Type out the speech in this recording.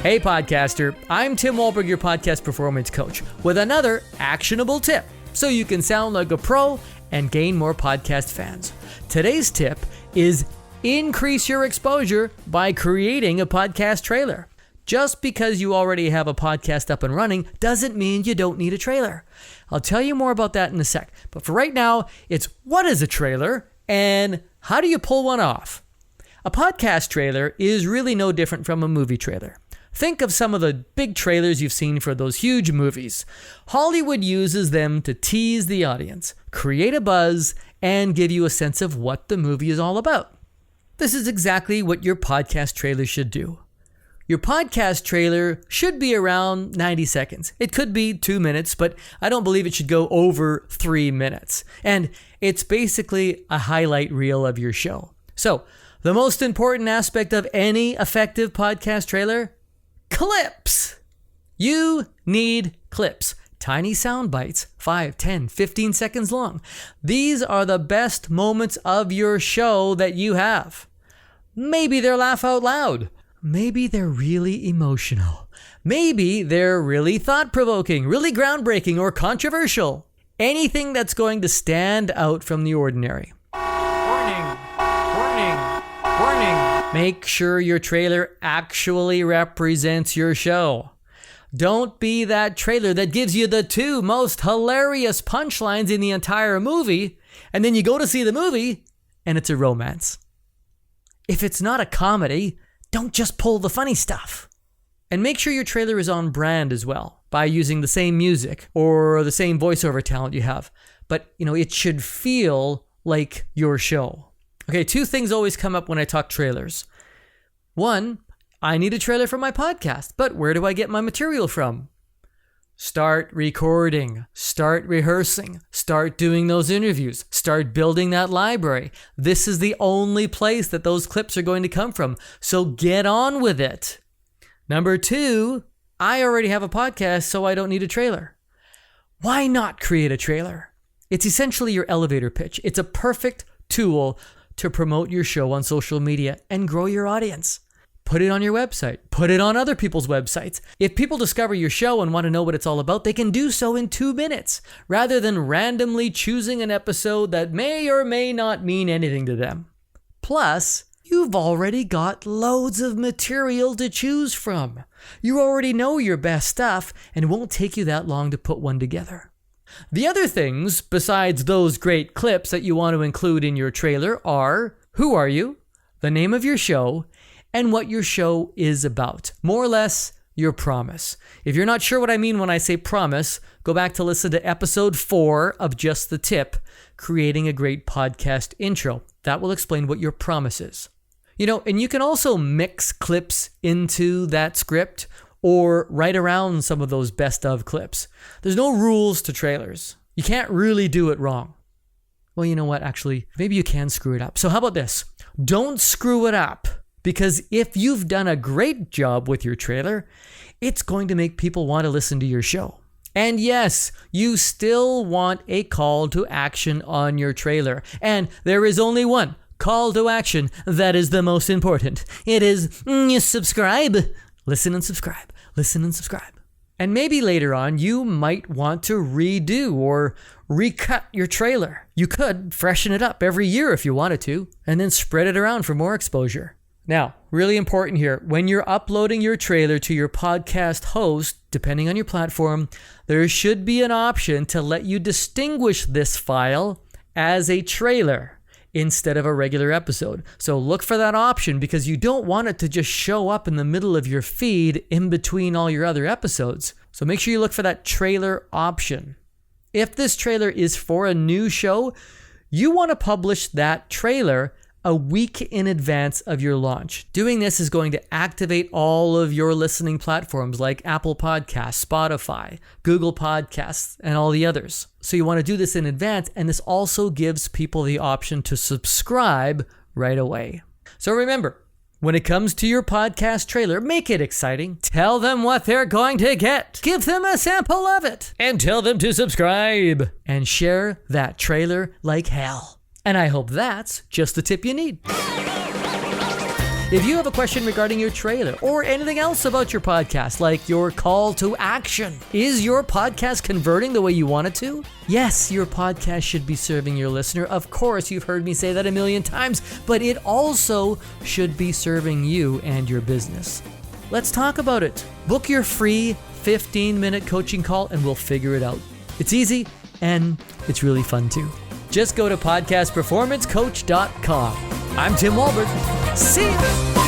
Hey podcaster, I'm Tim Wahlberg, your podcast performance coach, with another actionable tip so you can sound like a pro and gain more podcast fans. Today's tip is increase your exposure by creating a podcast trailer. Just because you already have a podcast up and running doesn't mean you don't need a trailer. I'll tell you more about that in a sec, but for right now, it's what is a trailer and how do you pull one off? A podcast trailer is really no different from a movie trailer. Think of some of the big trailers you've seen for those huge movies. Hollywood uses them to tease the audience, create a buzz, and give you a sense of what the movie is all about. This is exactly what your podcast trailer should do. Your podcast trailer should be around 90 seconds. It could be 2 minutes, but I don't believe it should go over 3 minutes. And it's basically a highlight reel of your show. So, the most important aspect of any effective podcast trailer? Clips! You need clips. Tiny sound bites, 5, 10, 15 seconds long. These are the best moments of your show that you have. Maybe they're laugh out loud. Maybe they're really emotional. Maybe they're really thought-provoking, really groundbreaking, or controversial. Anything that's going to stand out from the ordinary. Warning! Warning! Warning! Make sure your trailer actually represents your show. Don't be that trailer that gives you the 2 most hilarious punchlines in the entire movie, and then you go to see the movie, and it's a romance. If it's not a comedy, don't just pull the funny stuff. And make sure your trailer is on brand as well, by using the same music or the same voiceover talent you have. But, it should feel like your show. Okay, 2 things always come up when I talk trailers. 1, I need a trailer for my podcast, but where do I get my material from? Start recording, start rehearsing, start doing those interviews, start building that library. This is the only place that those clips are going to come from, so get on with it. Number 2, I already have a podcast, so I don't need a trailer. Why not create a trailer? It's essentially your elevator pitch. It's a perfect tool to promote your show on social media and grow your audience. Put it on your website. Put it on other people's websites. If people discover your show and want to know what it's all about, they can do so in 2 minutes, rather than randomly choosing an episode that may or may not mean anything to them. Plus, you've already got loads of material to choose from. You already know your best stuff, and it won't take you that long to put one together. The other things, besides those great clips that you want to include in your trailer, are who are you, the name of your show, and what your show is about. More or less, your promise. If you're not sure what I mean when I say promise, go back to listen to episode 4 of Just the Tip, Creating a Great Podcast Intro. That will explain what your promise is. And you can also mix clips into that script or write around some of those best of clips. There's no rules to trailers. You can't really do it wrong. Well, you know what? Actually, maybe you can screw it up. So how about this? Don't screw it up. Because if you've done a great job with your trailer, it's going to make people want to listen to your show. And yes, you still want a call to action on your trailer. And there is only one call to action that is the most important. It is subscribe. Listen and subscribe. Listen and subscribe. And maybe later on, you might want to redo or recut your trailer. You could freshen it up every year if you wanted to, and then spread it around for more exposure. Now, really important here, when you're uploading your trailer to your podcast host, depending on your platform, there should be an option to let you distinguish this file as a trailer instead of a regular episode. So look for that option because you don't want it to just show up in the middle of your feed in between all your other episodes. So make sure you look for that trailer option. If this trailer is for a new show, you want to publish that trailer a week in advance of your launch. Doing this is going to activate all of your listening platforms like Apple Podcasts, Spotify, Google Podcasts, and all the others. So you want to do this in advance, and this also gives people the option to subscribe right away. So remember, when it comes to your podcast trailer, make it exciting. Tell them what they're going to get. Give them a sample of it. And tell them to subscribe. And share that trailer like hell. And I hope that's just the tip you need. If you have a question regarding your trailer or anything else about your podcast, like your call to action, is your podcast converting the way you want it to? Yes, your podcast should be serving your listener. Of course, you've heard me say that a million times, but it also should be serving you and your business. Let's talk about it. Book your free 15-minute coaching call and we'll figure it out. It's easy and it's really fun too. Just go to podcastperformancecoach.com. I'm Tim Walberg. See you.